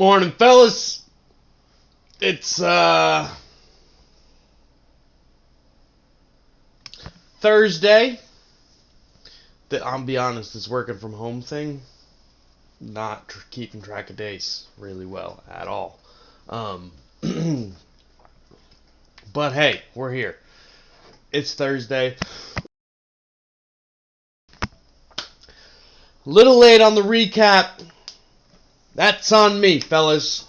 Morning, fellas. It's Thursday. I'll be honest, this working from home thing, not keeping track of days really well at all. But hey, we're here. It's Thursday. Little late on the recap. That's on me, fellas.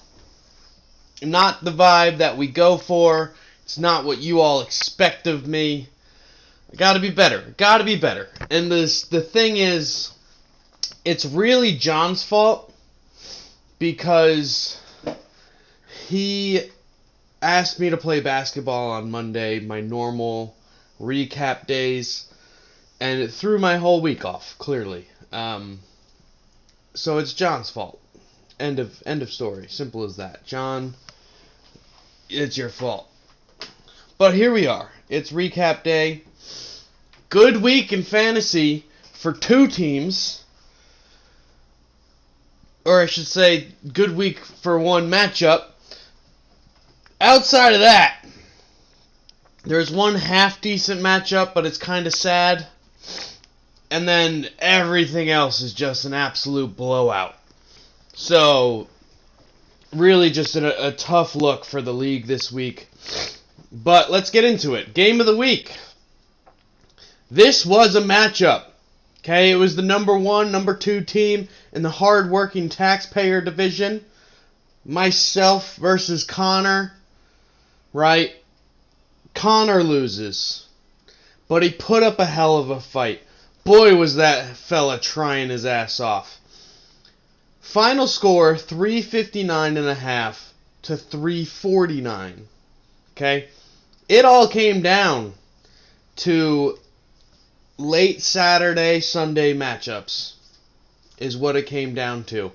Not the vibe that we go for. It's not what you all expect of me. I gotta be better. Gotta be better. And the thing is, it's really John's fault because he asked me to play basketball on Monday, my normal recap days, and it threw my whole week off, clearly. So it's John's fault. End of story. Simple as that. John, it's your fault. But here we are. It's recap day. Good week in fantasy for two teams. Or I should say, good week for one matchup. Outside of that, there's one half-decent matchup, but it's kind of sad. And then everything else is just an absolute blowout. So, really just a tough look for the league this week. But let's get into it. Game of the week. This was a matchup. Okay, it was the number 1, number 2 team in the hard-working taxpayer division. Myself versus Connor. Right? Connor loses. But he put up a hell of a fight. Boy, was that fella trying his ass off. Final score, 359.5 to 349. Okay? It all came down to late Saturday, Sunday matchups is what it came down to.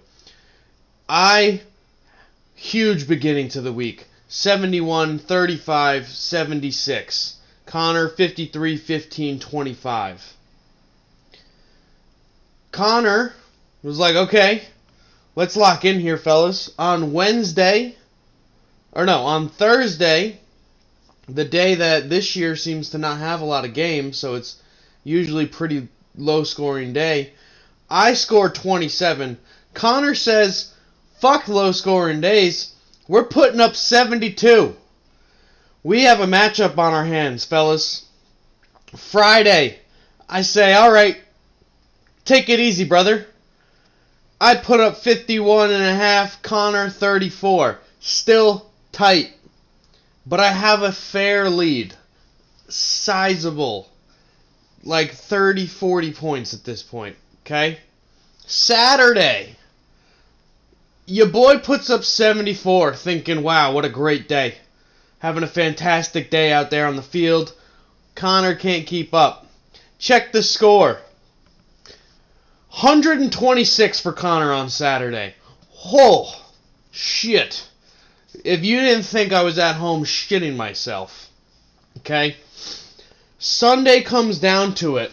Huge beginning to the week. 71, 35, 76. Connor, 53, 15, 25. Connor was like, okay, let's lock in here, fellas. On Thursday, the day that this year seems to not have a lot of games, so it's usually pretty low-scoring day, I scored 27. Connor says, fuck low-scoring days. We're putting up 72. We have a matchup on our hands, fellas. Friday, I say, all right, take it easy, brother. I put up 51.5, Connor 34. Still tight. But I have a fair lead. Sizable. Like 30, 40 points at this point. Okay? Saturday. Your boy puts up 74, thinking, wow, what a great day. Having a fantastic day out there on the field. Connor can't keep up. Check the score. 126 for Connor on Saturday. Oh, shit. If you didn't think I was at home shitting myself. Okay? Sunday comes down to it.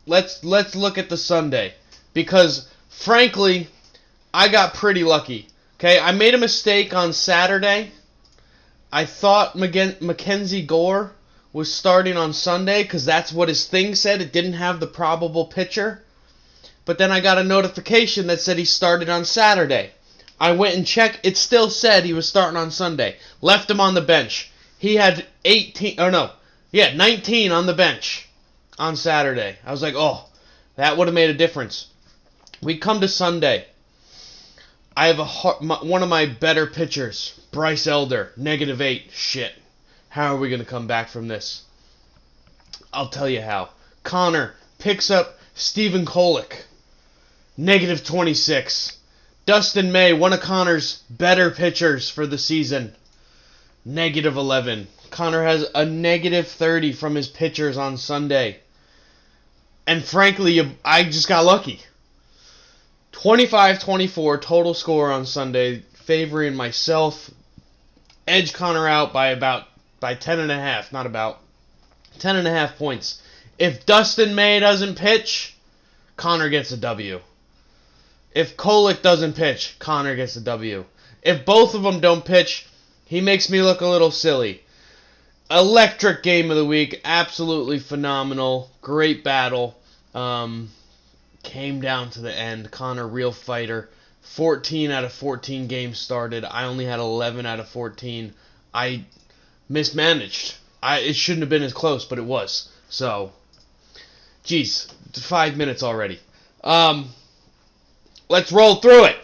Let's look at the Sunday. Because, frankly, I got pretty lucky. Okay? I made a mistake on Saturday. I thought Mackenzie Gore was starting on Sunday because that's what his thing said. It didn't have the probable pitcher. But then I got a notification that said he started on Saturday. I went and checked. It still said he was starting on Sunday. Left him on the bench. He had 19 on the bench on Saturday. I was like, oh, that would have made a difference. We come to Sunday. I have one of my better pitchers, Bryce Elder, -8. Shit. How are we going to come back from this? I'll tell you how. Connor picks up Stephen Kolek. -26. Dustin May, one of Connor's better pitchers for the season. -11. Connor has a -30 from his pitchers on Sunday. And frankly, I just got lucky. 25-24 total score on Sunday, favoring myself. Edge Connor out by 10.5, not about 10.5 points. If Dustin May doesn't pitch, Connor gets a W. If Kolek doesn't pitch, Connor gets the W. If both of them don't pitch, he makes me look a little silly. Electric game of the week. Absolutely phenomenal. Great battle. Came down to the end. Connor, real fighter. 14 out of 14 games started. I only had 11 out of 14. I mismanaged. It shouldn't have been as close, but it was. So, geez, 5 minutes already. Let's roll through it.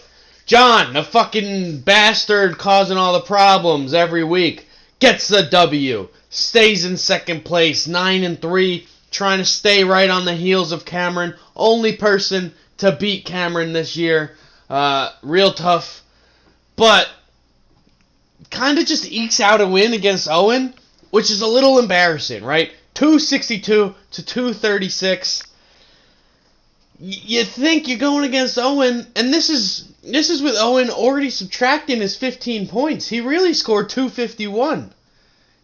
John, the fucking bastard causing all the problems every week, gets the W. Stays in second place, 9-3, trying to stay right on the heels of Cameron. Only person to beat Cameron this year. Real tough. But kind of just ekes out a win against Owen, which is a little embarrassing, right? 262 to 236. You think you're going against Owen, and this is with Owen already subtracting his 15 points. He really scored 251.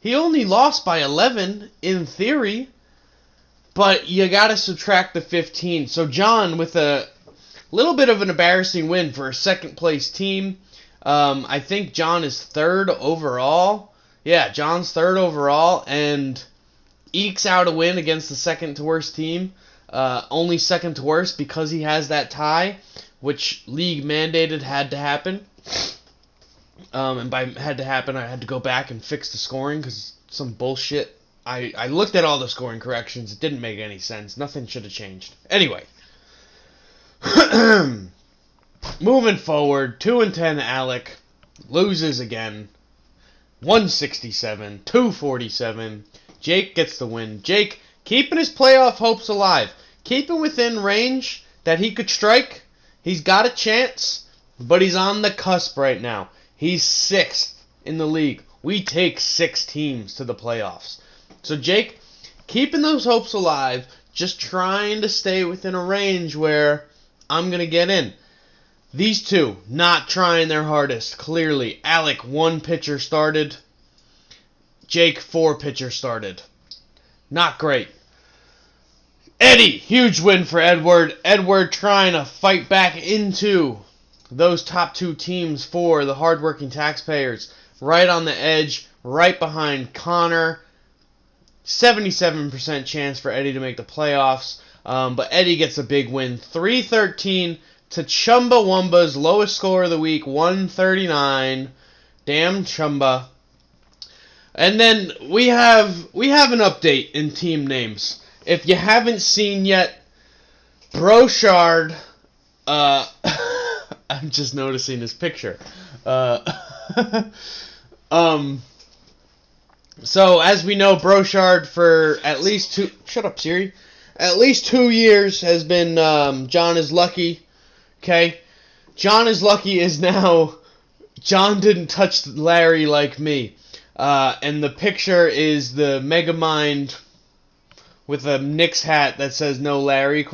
He only lost by 11 in theory, but you got to subtract the 15. So John with a little bit of an embarrassing win for a second place team. I think John is third overall. Yeah, John's third overall and ekes out a win against the second to worst team. Only second to worst because he has that tie, which league mandated had to happen. And by had to happen, I had to go back and fix the scoring because some bullshit. I looked at all the scoring corrections. It didn't make any sense. Nothing should have changed. Anyway. Moving forward, 2-10 Alec loses again. 167, 247. Jake gets the win. Jake keeping his playoff hopes alive. Keeping within range that he could strike. He's got a chance, but he's on the cusp right now. He's 6th in the league. We take 6 teams to the playoffs. So Jake, keeping those hopes alive, just trying to stay within a range where I'm going to get in. These two, not trying their hardest, clearly. Alec, 1 pitcher started. Jake, 4 pitchers started. Not great. Eddie, huge win for Edward. Edward trying to fight back into those top 2 teams for the hardworking taxpayers. Right on the edge, right behind Connor. 77% chance for Eddie to make the playoffs. But Eddie gets a big win. 313 to Chumbawamba's lowest score of the week, 139. Damn Chumba. And then we have an update in team names. If you haven't seen yet, Broschardt, I'm just noticing his picture. So as we know, Broschardt for at least 2. Shut up, Siri. At least 2 years has been John is Lucky. Okay, John is Lucky is now John didn't touch Larry like me. And the picture is the Megamind with a Knicks hat that says no Larry ?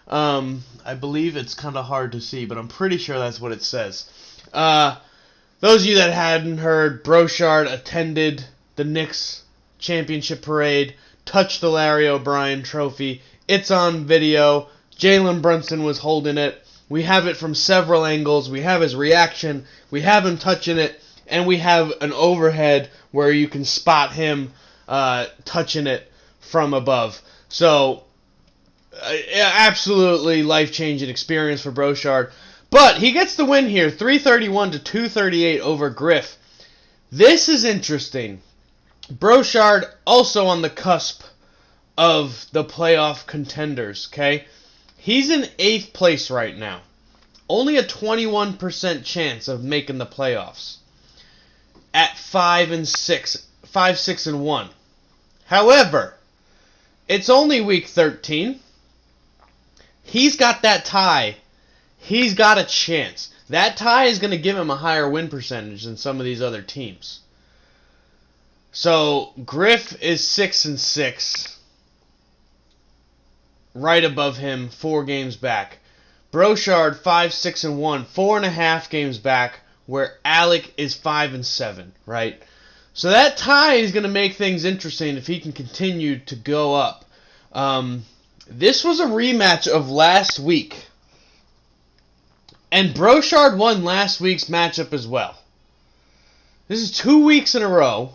I believe it's kind of hard to see, but I'm pretty sure that's what it says. Those of you that hadn't heard, Broschardt attended the Knicks championship parade, touched the Larry O'Brien trophy. It's on video. Jalen Brunson was holding it. We have it from several angles. We have his reaction. We have him touching it. And we have an overhead where you can spot him touching it from above. So, absolutely life-changing experience for Broschardt. But he gets the win here, 331 to 238 over Griff. This is interesting. Broschardt also on the cusp of the playoff contenders, okay? He's in 8th place right now. Only a 21% chance of making the playoffs. At 5-6-1. However, it's only week 13. He's got that tie. He's got a chance. That tie is going to give him a higher win percentage than some of these other teams. So, Griff is 6-6. Right above him, 4 games back. Broschardt 5-6-1, 4.5 games back, where Alec is 5-7, right? So that tie is going to make things interesting if he can continue to go up. This was a rematch of last week. And Broschardt won last week's matchup as well. This is 2 weeks in a row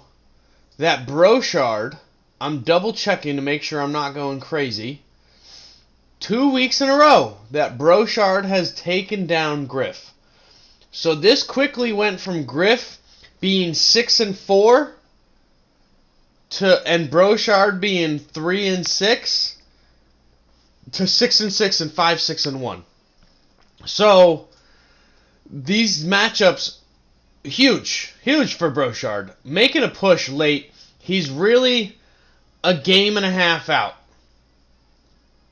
that Broschardt, I'm double checking to make sure I'm not going crazy, 2 weeks in a row that Broschardt has taken down Griff. So this quickly went from Griff being 6-4 and Broschardt being 3-6 to 6-6 and 5-6-1. So these matchups, huge for Broschardt. Making a push late. He's really a game and a half out.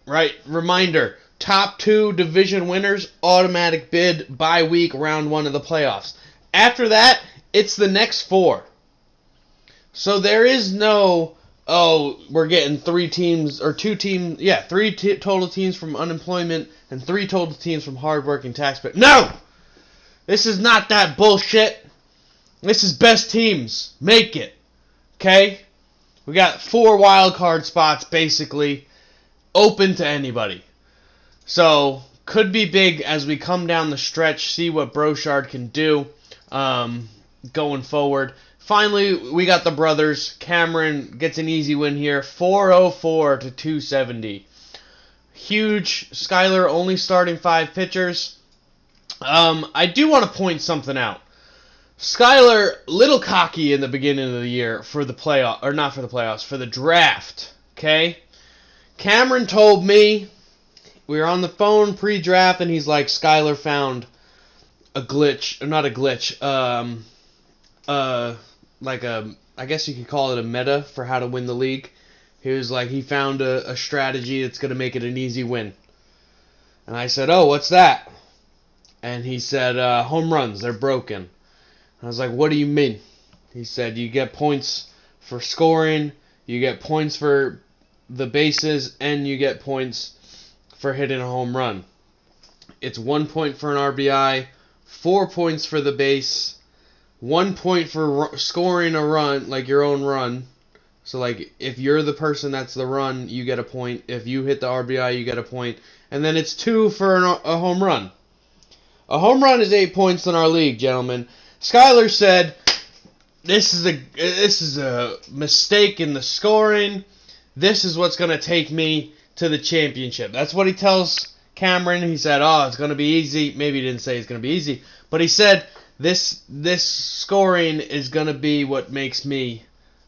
Right? Reminder, top 2 division winners, automatic bid, bye week, round 1 of the playoffs. After that, it's the next 4. So there is no, we're getting 3 teams, or 2 teams, 3 total teams from unemployment and 3 total teams from hardworking taxpayers. No! This is not that bullshit. This is best teams. Make it. Okay? We got 4 wild card spots, basically, open to anybody. So, could be big as we come down the stretch, see what Broschardt can do going forward. Finally, we got the brothers. Cameron gets an easy win here, 404 to 270. Huge. Skyler only starting 5 pitchers. I do want to point something out. Skyler, little cocky in the beginning of the year for the playoff, or not for the playoffs, for the draft. Okay? Cameron told me, we were on the phone pre-draft, and he's like, Skyler found a glitch, or not a glitch, like I guess you could call it a meta for how to win the league. He was like, he found a strategy that's going to make it an easy win. And I said, oh, what's that? And he said, home runs, they're broken. And I was like, what do you mean? He said, you get points for scoring, you get points for the bases, and you get points for hitting a home run. It's 1 point for an RBI, 4 points for the base, 1 point for scoring a run, like your own run. So, like, if you're the person that's the run, you get a point. If you hit the RBI, you get a point. And then it's 2 for a home run. A home run is 8 points in our league, gentlemen. Skyler said, this is a mistake in the scoring. This is what's going to take me to the championship. That's what he tells Cameron. He said, it's going to be easy. Maybe he didn't say it's going to be easy. But he said, this scoring is going to be what makes me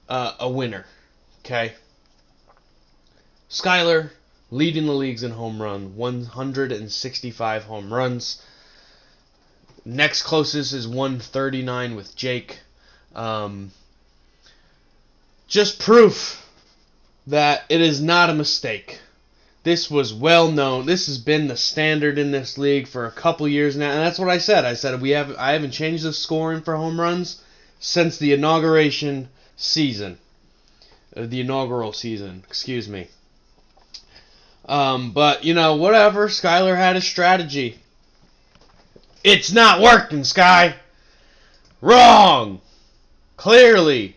a winner. Okay? Skyler leading the leagues in home run. 165 home runs. Next closest is 139 with Jake. Just proof that it is not a mistake. This was well known. This has been the standard in this league for a couple years now, and that's what I said. I said I haven't changed the scoring for home runs since the inauguration season. The inaugural season, excuse me. But, whatever. Skyler had a strategy. It's not working, Sky. Wrong. Clearly.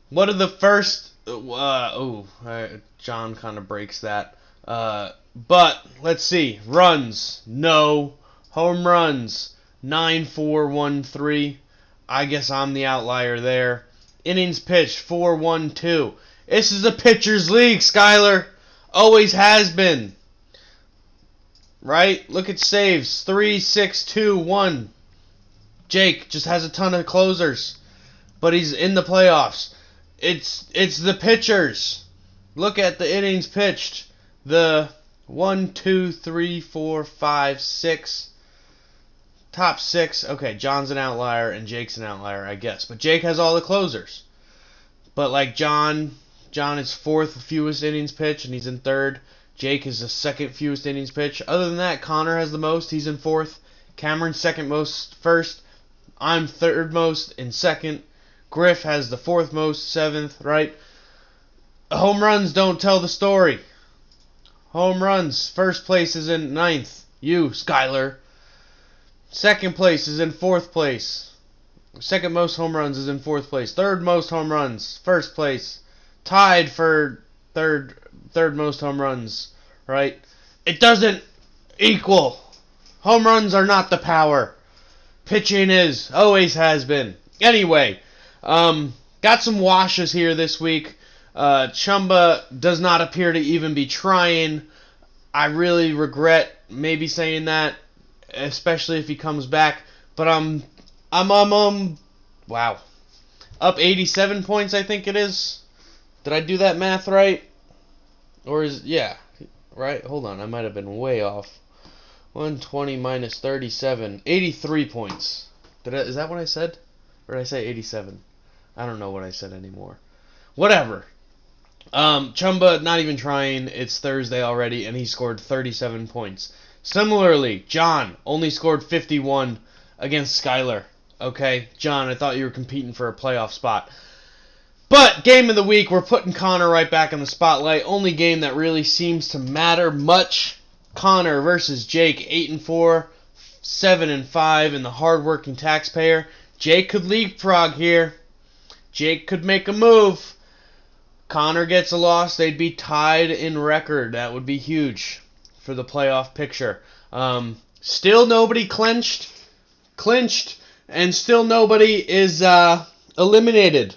What are the first... John kind of breaks that. But, let's see. Runs. No. Home runs. 9-4-1-3. I guess I'm the outlier there. Innings pitched. 4-1-2. This is a pitcher's league, Skyler. Always has been. Right? Look at saves. 3-6-2-1. Jake just has a ton of closers. But he's in the playoffs. It's the pitchers. Look at the innings pitched. The 1, 2, 3, 4, 5, 6. Top 6. Okay, John's an outlier and Jake's an outlier, I guess. But Jake has all the closers. But like John is 4th fewest innings pitched and he's in 3rd. Jake is the 2nd fewest innings pitched. Other than that, Connor has the most. He's in 4th. Cameron's 2nd most, 1st. I'm 3rd most in 2nd. Griff has the 4th most, 7th, right? Home runs don't tell the story. Home runs. 1st place is in 9th. You, Skyler. 2nd place is in 4th place. 2nd most home runs is in 4th place. 3rd most home runs, 1st place. Tied for third most home runs, right? It doesn't equal Home runs are not the power. Pitching is. Always has been. Anyway, got some washes here this week. Chumba does not appear to even be trying. I really regret maybe saying that, especially if he comes back. But I'm wow, up 87 points, I think it is. Did I do that math right? Or yeah, right? Hold on, I might have been way off. 120 minus 37, 83 points. Is that what I said? Or did I say 87? I don't know what I said anymore. Whatever. Chumba not even trying. It's Thursday already, and he scored 37 points. Similarly, John only scored 51 against Skyler. Okay, John, I thought you were competing for a playoff spot. But game of the week, we're putting Connor right back in the spotlight. Only game that really seems to matter much. Connor versus Jake, 8-4, 7-5, and the hardworking taxpayer. Jake could leapfrog here. Jake could make a move. Connor gets a loss, they'd be tied in record. That would be huge for the playoff picture. Still nobody clinched, and still nobody is eliminated.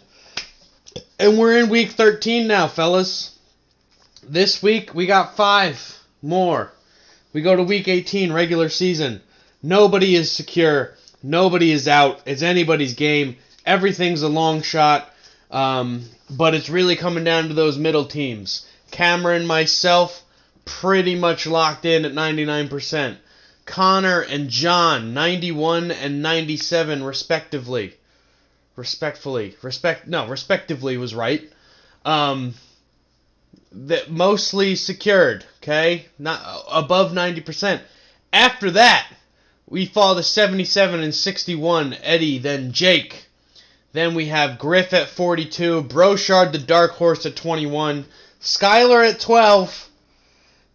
And we're in week 13 now, fellas. This week we got 5 more. We go to week 18, regular season. Nobody is secure. Nobody is out. It's anybody's game. Everything's a long shot. But it's really coming down to those middle teams. Cameron, myself, pretty much locked in at 99%. Connor and John, 91 and 97 respectively. Respectively was right. That mostly secured, okay? Not above 90%. After that, we fall to 77 and 61, Eddie, then Jake. Then we have Griff at 42, Broschardt the dark horse at 21, Skyler at 12,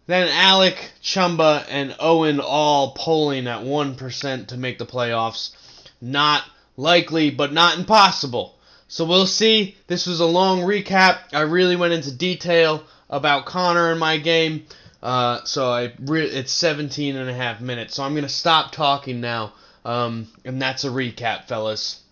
then Alec, Chumba, and Owen all polling at 1% to make the playoffs. Not likely, but not impossible. So we'll see. This was a long recap. I really went into detail about Connor and my game. It's 17 and a half minutes. So I'm going to stop talking now. And that's a recap, fellas.